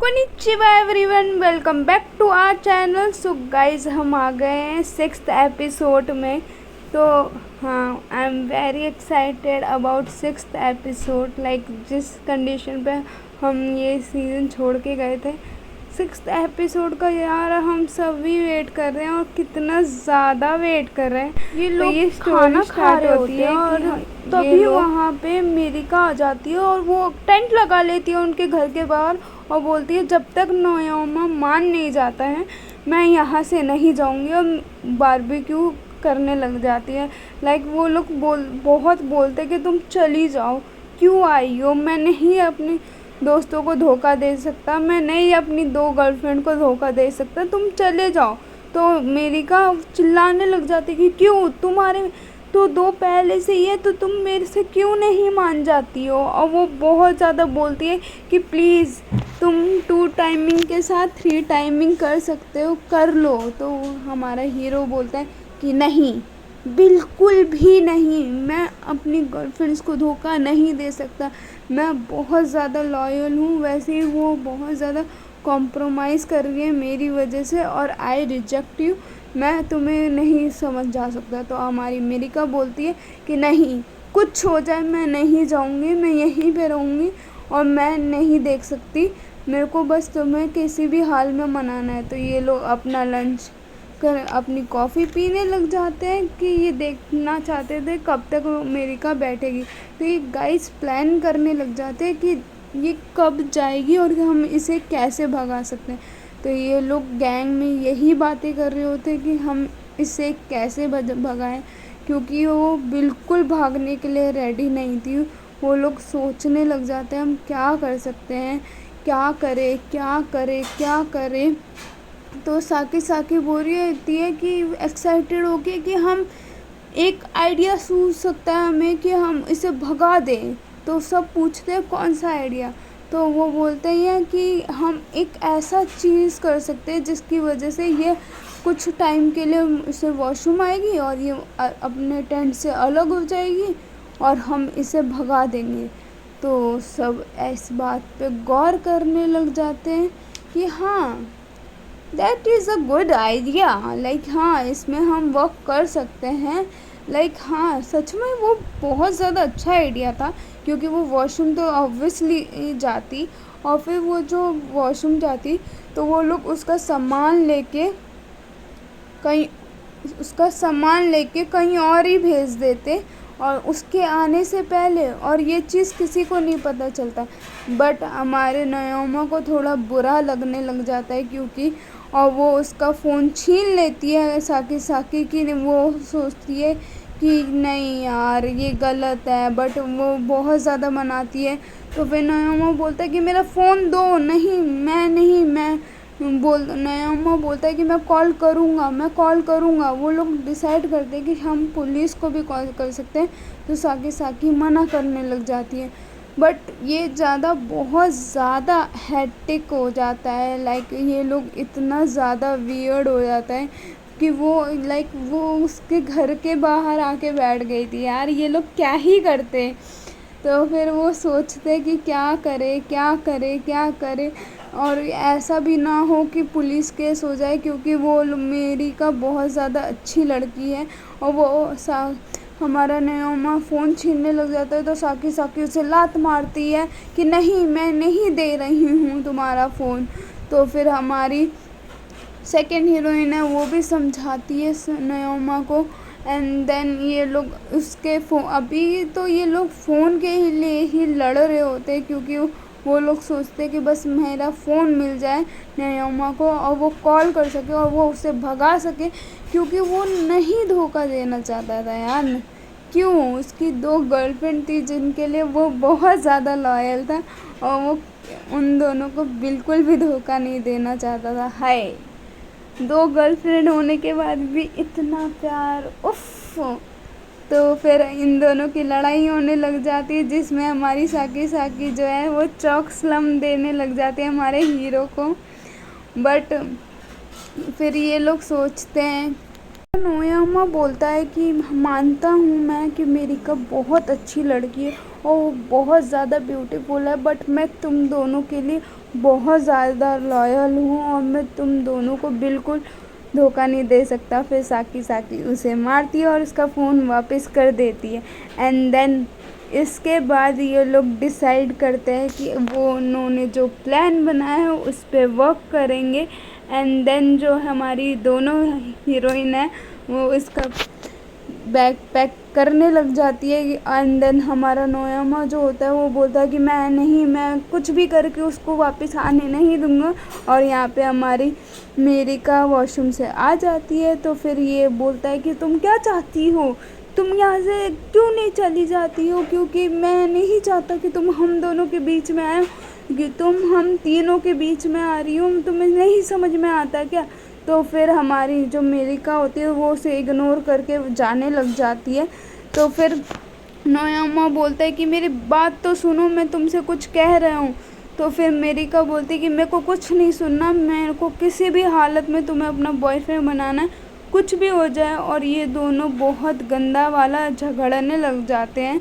Konnichiwa everyone, welcome back to our channel. So guys हम आ गए हैं 6th एपिसोड में। तो हाँ, I am very excited about 6th episode. Like जिस कंडीशन पे हम ये सीज़न छोड़ के गए थे, 6th एपिसोड का यार हम सभी वेट कर रहे हैं और कितना ज़्यादा वेट कर रहे हैं। ये लोग ये खाना खा रहे होती है और तभी वहाँ पे मेरिका आ जाती है और वो टेंट लगा लेती है उनके घर के बाहर और बोलती है जब तक नोयोमा मान नहीं जाता है मैं यहाँ से नहीं जाऊँगी, और बारबेक्यू करने लग जाती है। लाइक वो लोग बहुत बोलते कि तुम चली जाओ, क्यों आई हो, मैं नहीं अपनी दोस्तों को धोखा दे सकता, मैं नहीं अपनी 2 गर्लफ्रेंड को धोखा दे सकता, तुम चले जाओ। तो मेरिका चिल्लाने लग जाती कि क्यों, तुम्हारे तो 2 पहले से ही है तो तुम मेरे से क्यों नहीं मान जाती हो। और वो बहुत ज़्यादा बोलती है कि प्लीज़ तुम 2 टाइमिंग के साथ 3 टाइमिंग कर सकते हो, कर लो। तो हमारा हीरो बोलता है कि नहीं, बिल्कुल भी नहीं, मैं अपनी गर्लफ्रेंड्स को धोखा नहीं दे सकता, मैं बहुत ज़्यादा लॉयल हूँ। वैसे ही वो बहुत ज़्यादा कॉम्प्रोमाइज़ कर रही है मेरी वजह से और आई रिजेक्ट यू, मैं तुम्हें नहीं समझ जा सकता। तो हमारी मेरिका बोलती है कि नहीं, कुछ हो जाए मैं नहीं जाऊँगी, मैं यहीं पे रहूँगी और मैं नहीं देख सकती, मेरे को बस तुम्हें किसी भी हाल में मनाना है। तो ये लोग अपना लंच कर अपनी कॉफ़ी पीने लग जाते हैं कि ये देखना चाहते थे कब तक मेरिका बैठेगी। तो ये गाइस प्लान करने लग जाते हैं कि ये कब जाएगी और हम इसे कैसे भगा सकते हैं। तो ये लोग गैंग में यही बातें कर रहे होते हैं कि हम इसे कैसे भगाएं, क्योंकि वो बिल्कुल भागने के लिए रेडी नहीं थी। वो लोग सोचने लग जाते हैं हम क्या कर सकते हैं, क्या करें क्या करें क्या करें। तो साकी बोल रही होती है कि एक्साइटेड होके कि हम एक आइडिया सूझ सकता है हमें कि हम इसे भगा दें। तो सब पूछते हैं कौन सा आइडिया। तो वो बोलते हैं कि हम एक ऐसा चीज़ कर सकते हैं जिसकी वजह से ये कुछ टाइम के लिए इसे वॉशरूम आएगी और ये अपने टेंट से अलग हो जाएगी और हम इसे भगा देंगे। तो सब इस बात पे गौर करने लग जाते हैं कि हाँ, that is a good idea. Like हाँ, इसमें हम वर्क कर सकते हैं। लाइक हाँ, सच में वो बहुत ज़्यादा अच्छा आइडिया था, क्योंकि वो वॉशरूम तो ऑब्वियसली जाती और फिर वो जो वॉशरूम जाती तो वो लोग उसका सामान लेके कहीं और ही भेज देते और उसके आने से पहले, और ये चीज़ किसी को नहीं पता चलता। बट हमारे नयोमा को थोड़ा बुरा लगने लग जाता है क्योंकि और वो उसका फ़ोन छीन लेती है साकी की। वो सोचती है कि नहीं यार ये गलत है, बट वो बहुत ज़्यादा मनाती है। तो फिर नयोमा बोलता है कि मेरा फ़ोन दो। नहीं, मैं नयोमा बोलता है कि मैं कॉल करूँगा। वो लोग डिसाइड करते हैं कि हम पुलिस को भी कॉल कर सकते हैं। तो साकी मना करने लग जाती है। बट ये बहुत ज़्यादा हेक्टिक हो जाता है। लाइक ये लोग इतना ज़्यादा वियर्ड हो जाता है कि वो उसके घर के बाहर आके बैठ गई थी। यार ये लोग क्या ही करते। तो फिर वो सोचते कि क्या करे और ऐसा भी ना हो कि पुलिस केस हो जाए, क्योंकि वो मेरिका बहुत ज़्यादा अच्छी लड़की है। और वो हमारा नयोमा फ़ोन छीनने लग जाता है तो साकी उसे लात मारती है कि नहीं, मैं नहीं दे रही हूँ तुम्हारा फ़ोन। तो फिर हमारी सेकेंड हीरोइन है, वो भी समझाती है नयोमा को। एंड देन ये लोग अभी तो ये लोग फ़ोन के लिए ही लड़ रहे होते हैं, क्योंकि वो लोग सोचते हैं कि बस मेरा फ़ोन मिल जाए नयोमा को और वो कॉल कर सके और वो उसे भगा सके, क्योंकि वो नहीं धोखा देना चाहता था यार। क्यों, उसकी 2 गर्लफ्रेंड थी जिनके लिए वो बहुत ज़्यादा लॉयल था और वो उन दोनों को बिल्कुल भी धोखा नहीं देना चाहता था। हाय, 2 गर्लफ्रेंड होने के बाद भी इतना प्यार, उफ़। तो फिर इन दोनों की लड़ाई होने लग जाती है, जिसमें हमारी साकी जो है वो चौक स्लम देने लग जाती है हमारे हीरो को। बट फिर ये लोग सोचते हैं नोयामा बोलता है कि मानता हूँ मैं कि मेरिका बहुत अच्छी लड़की है और वो बहुत ज़्यादा ब्यूटीफुल है, बट मैं तुम दोनों के लिए बहुत ज़्यादा लॉयल हूँ और मैं तुम दोनों को बिल्कुल धोखा नहीं दे सकता। फिर साकी साकी उसे मारती है और उसका फ़ोन वापस कर देती है। एंड देन इसके बाद ये लोग डिसाइड करते हैं कि वो उन्होंने जो प्लान बनाया है उस पर वर्क करेंगे। एंड देन जो हमारी दोनों हीरोइन है वो इसका बैग पैक करने लग जाती है। एंड देन हमारा नोयामा जो होता है वो बोलता है कि मैं कुछ भी करके उसको वापस आने नहीं दूंगा। और यहाँ पे हमारी मेरिका वॉशरूम से आ जाती है, तो फिर ये बोलता है कि तुम क्या चाहती हो, तुम यहाँ से क्यों नहीं चली जाती हो, क्योंकि मैं नहीं चाहता कि तुम हम दोनों के बीच में आए, कि तुम हम तीनों के बीच में आ रही हो, तुम्हें नहीं समझ में आता क्या। तो फिर हमारी जो मेरिका होती है वो उसे इग्नोर करके जाने लग जाती है। तो फिर नोयामा बोलता है कि मेरी बात तो सुनो, मैं तुमसे कुछ कह रहा हूँ। तो फिर मेरिका बोलती है कि मेरे को कुछ नहीं सुनना, मेरे को किसी भी हालत में तुम्हें अपना बॉयफ्रेंड बनाना है, कुछ भी हो जाए। और ये दोनों बहुत गंदा वाला झगड़ने लग जाते हैं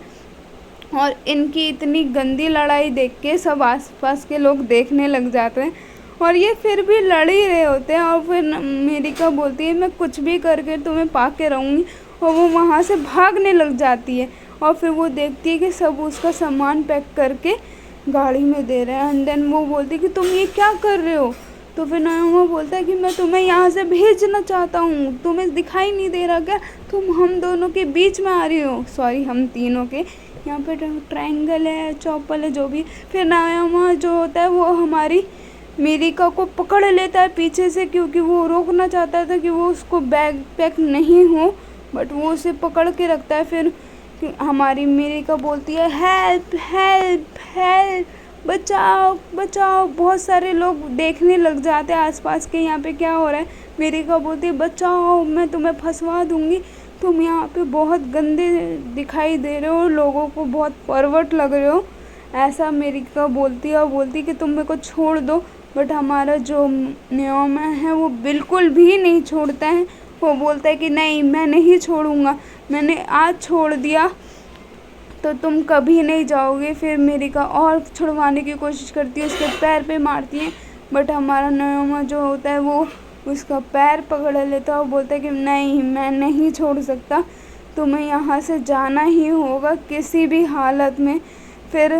और इनकी इतनी गंदी लड़ाई देख के सब आसपास के लोग देखने लग जाते हैं और ये फिर भी लड़ ही रहे होते हैं। और फिर मेरिका बोलती है मैं कुछ भी करके तुम्हें पा के रहूँगी, और वो वहाँ से भागने लग जाती है। और फिर वो देखती है कि सब उसका सामान पैक करके गाड़ी में दे रहे हैं। एंड देन वो बोलती है कि तुम ये क्या कर रहे हो। तो फिर नोयामा बोलता है कि मैं तुम्हें यहाँ से भेजना चाहता हूँ, तुम्हें दिखाई नहीं दे रहा क्या, तुम हम दोनों के बीच में आ रही हो, सॉरी हम तीनों के, यहाँ पे ट्रायंगल है, चौपल है, जो भी। फिर नोयामा जो होता है वो हमारी मेरिका को पकड़ लेता है पीछे से, क्योंकि वो रोकना चाहता था कि वो उसको बैग पैक नहीं हो, बट वो उसे पकड़ के रखता है। फिर हमारी मेरिका बोलती है हेल्प हेल्प हेल्प, बचाओ बचाओ। बहुत सारे लोग देखने लग जाते हैं आसपास के यहाँ पे क्या हो रहा है। मेरिका बोलती है बचाओ, मैं तुम्हें फंसवा दूँगी, तुम यहाँ पे बहुत गंदे दिखाई दे रहे हो, लोगों को बहुत परवर्ट लग रहे हो, ऐसा मेरिका बोलती है। और बोलती कि तुम मेरे को छोड़ दो, बट हमारा जो नोयामा है वो बिल्कुल भी नहीं छोड़ता है। वो बोलता है कि नहीं मैं नहीं छोड़ूंगा, मैंने आज छोड़ दिया तो तुम कभी नहीं जाओगे। फिर मेरिका और छुड़वाने की कोशिश करती है, उसके पैर पे मारती है, बट हमारा नोयामा जो होता है वो उसका पैर पकड़ लेता है और बोलता है कि नहीं मैं नहीं छोड़ सकता, तुम्हें यहाँ से जाना ही होगा किसी भी हालत में। फिर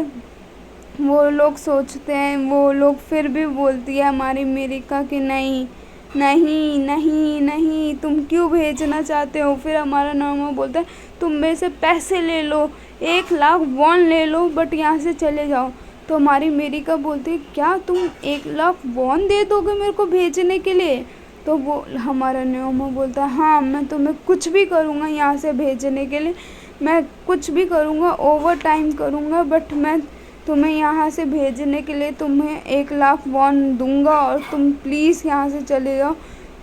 वो लोग सोचते हैं, वो लोग फिर भी बोलती है हमारी मेरिका कि नहीं नहीं नहीं नहीं, तुम क्यों भेजना चाहते हो। फिर हमारा नोयामा बोलता है तुम मेरे से पैसे ले लो, 1,00,000 वॉन ले लो, बट यहाँ से चले जाओ। तो हमारी मेरिका बोलती है क्या तुम 1,00,000 वॉन दे दोगे मेरे को भेजने के लिए। तो वो हमारा नोयामा बोलता है हाँ मैं तुम्हें कुछ भी करूँगा यहाँ से भेजने के लिए, मैं कुछ भी करूँगा, ओवर टाइम करूँगा, बट मैं तुम्हें यहाँ से भेजने के लिए तुम्हें 1,00,000 वॉन दूंगा और तुम प्लीज़ यहाँ से चले जाओ,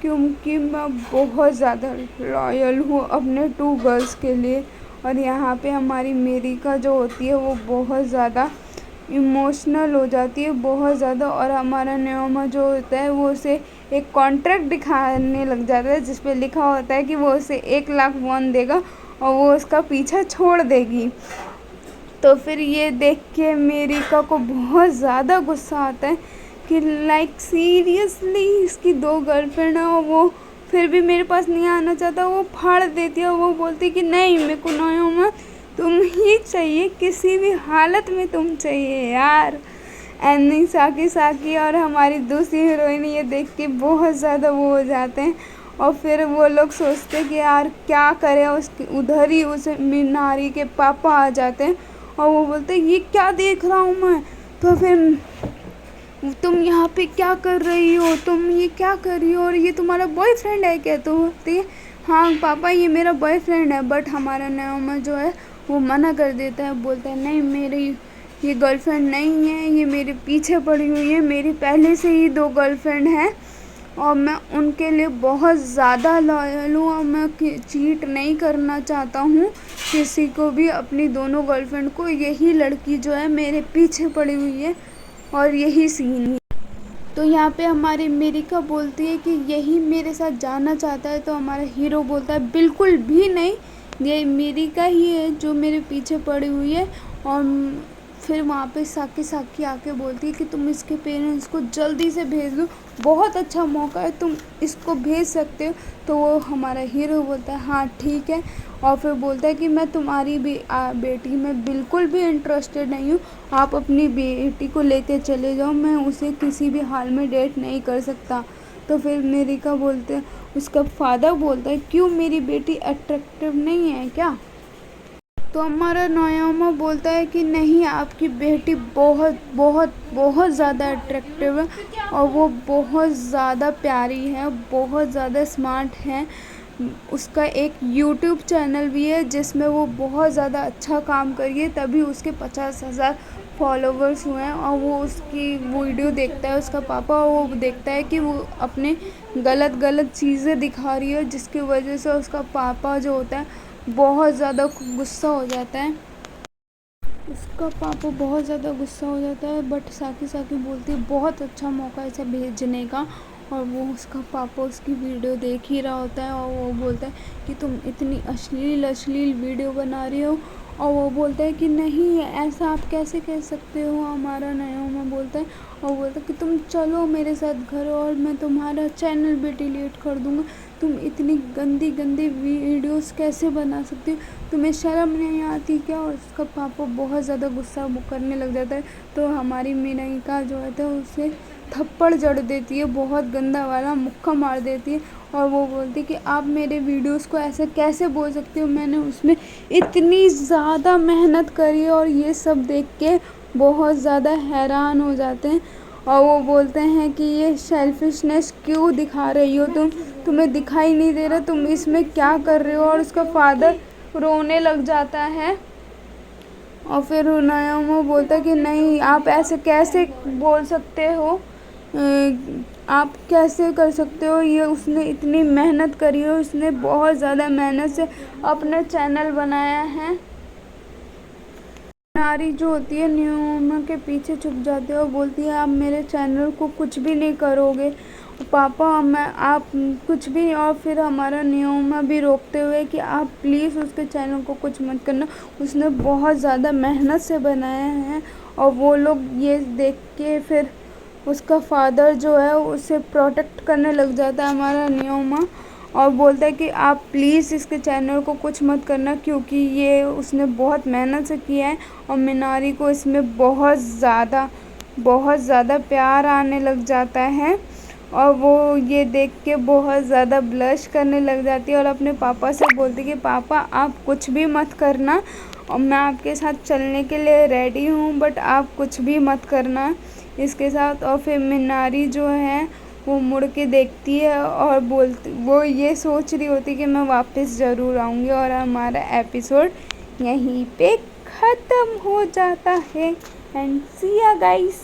क्योंकि मैं बहुत ज़्यादा लॉयल हूँ अपने 2 गर्ल्स के लिए। और यहाँ पे हमारी मेरिका जो होती है वो बहुत ज़्यादा इमोशनल हो जाती है, बहुत ज़्यादा। और हमारा नोयामा जो होता है वो उसे एक कॉन्ट्रैक्ट दिखाने लग जाता है जिस पे लिखा होता है कि वो उसे 1,00,000 वॉन देगा और वो उसका पीछा छोड़ देगी। तो फिर ये देख के मेरिका को बहुत ज़्यादा गुस्सा आता है कि लाइक सीरियसली इसकी 2 गर्लफ्रेंड है और वो फिर भी मेरे पास नहीं आना चाहता। वो फाड़ देती है, वो बोलती कि नहीं मेरे को नोयामा तुम ही चाहिए, किसी भी हालत में तुम चाहिए यार। एंडिंग साकी साकी और हमारी दूसरी हीरोइन ये देख के बहुत ज़्यादा वो हो जाते हैं और फिर वो लोग सोचते हैं कि यार क्या करें। उसके उधर ही उस मीनारी के पापा आ जाते हैं और वो बोलते हैं ये क्या देख रहा हूँ मैं। तो फिर तुम यहाँ पे क्या कर रही हो, तुम ये क्या कर रही हो, और ये तुम्हारा बॉयफ्रेंड है क्या। तो बोलती है हाँ पापा ये मेरा बॉयफ्रेंड है, बट हमारा नोयामा जो है वो मना कर देता है, बोलता है नहीं मेरी ये गर्लफ्रेंड नहीं है, ये मेरे पीछे पड़ी हुई है, मेरी पहले से ही 2 गर्लफ्रेंड हैं और मैं उनके लिए बहुत ज़्यादा लॉयल हूँ और मैं चीट नहीं करना चाहता हूँ किसी को भी, अपनी दोनों गर्लफ्रेंड को। यही लड़की जो है मेरे पीछे पड़ी हुई है और यही सीन है। तो यहाँ पे हमारी मेरिका बोलती है कि यही मेरे साथ जाना चाहता है। तो हमारा हीरो बोलता है बिल्कुल भी नहीं, ये मेरिका ही है जो मेरे पीछे पड़ी हुई है। और फिर वहाँ पे साकी आके बोलती है कि तुम इसके पेरेंट्स को जल्दी से भेज दो, बहुत अच्छा मौका है, तुम इसको भेज सकते हो। तो वो हमारा हीरो बोलता है हाँ ठीक है। और फिर बोलता है कि मैं तुम्हारी बेटी में बिल्कुल भी इंटरेस्टेड नहीं हूँ, आप अपनी बेटी को लेके चले जाओ, मैं उसे किसी भी हाल में डेट नहीं कर सकता। तो फिर मेरिका बोलते हैं, उसका फादर बोलता है क्यों, मेरी बेटी अट्रैक्टिव नहीं है क्या? तो हमारा नोयामा बोलता है कि नहीं, आपकी बेटी बहुत बहुत बहुत ज़्यादा अट्रैक्टिव है और वो बहुत ज़्यादा प्यारी है, बहुत ज़्यादा स्मार्ट है। उसका एक यूट्यूब चैनल भी है जिसमें वो बहुत ज़्यादा अच्छा काम करी है, तभी उसके 50,000 फॉलोवर्स हुए हैं। और वो उसकी वीडियो देखता है उसका पापा, और वो देखता है कि वो अपने गलत चीज़ें दिखा रही है, जिसकी वजह से उसका पापा जो होता है बहुत ज़्यादा गुस्सा हो जाता है। उसका पापा बहुत ज़्यादा गुस्सा हो जाता है, बट साकी बोलती है बहुत अच्छा मौका है इसे भेजने का। और वो उसका पापा उसकी वीडियो देख ही रहा होता है और वो बोलता है कि तुम इतनी अश्लील वीडियो बना रही हो। और वो बोलता है कि नहीं, ऐसा आप कैसे कह सकते हो, हमारा नयोमा बोलता है। और बोलता है कि तुम चलो मेरे साथ घर और मैं तुम्हारा चैनल भी डिलीट कर दूँगा, तुम इतनी गंदी वीडियोस कैसे बना सकती हो, तुम्हें शर्म नहीं आती क्या? और उसका पापा बहुत ज़्यादा गुस्सा करने लग जाता है। तो हमारी मीनाइका जो है तो उसे थप्पड़ जड़ देती है, बहुत गंदा वाला मुक्का मार देती है। और वो बोलती है कि आप मेरे वीडियोस को ऐसे कैसे बोल सकते हो, मैंने उसमें इतनी ज़्यादा मेहनत करी है। और ये सब देख के बहुत ज़्यादा हैरान हो जाते हैं और वो बोलते हैं कि ये सेल्फिशनेस क्यों दिखा रही हो तुम्हें दिखाई नहीं दे रहा तुम इसमें क्या कर रहे हो? और उसका फादर रोने लग जाता है। और फिर नयोमा बोलता है कि नहीं, आप ऐसे कैसे बोल सकते हो, आप कैसे कर सकते हो, ये उसने इतनी मेहनत करी है, उसने बहुत ज़्यादा मेहनत से अपना चैनल बनाया है। नारी जो होती है न्यूमा के पीछे छुप जाती है और बोलती है आप मेरे चैनल को कुछ भी नहीं करोगे पापा, मैं आप कुछ भी। और फिर हमारा न्यूमा भी रोकते हुए कि आप प्लीज़ उसके चैनल को कुछ मत करना, उसने बहुत ज़्यादा मेहनत से बनाया है। और वो लोग ये देख के फिर उसका फादर जो है उसे प्रोटेक्ट करने लग जाता है हमारा न्यूमा, और बोलता है कि आप प्लीज़ इसके चैनल को कुछ मत करना, क्योंकि ये उसने बहुत मेहनत से किया है। और मिनारी को इसमें बहुत ज़्यादा प्यार आने लग जाता है और वो ये देख के बहुत ज़्यादा ब्लश करने लग जाती है और अपने पापा से बोलती है कि पापा आप कुछ भी मत करना, और मैं आपके साथ चलने के लिए रेडी हूँ, बट आप कुछ भी मत करना इसके साथ। और फिर मिनारी जो है वो मुड़ के देखती है और वो ये सोच रही होती कि मैं वापस ज़रूर आऊँगी। और हमारा एपिसोड यहीं पे ख़त्म हो जाता है। एंड सी या गाइस।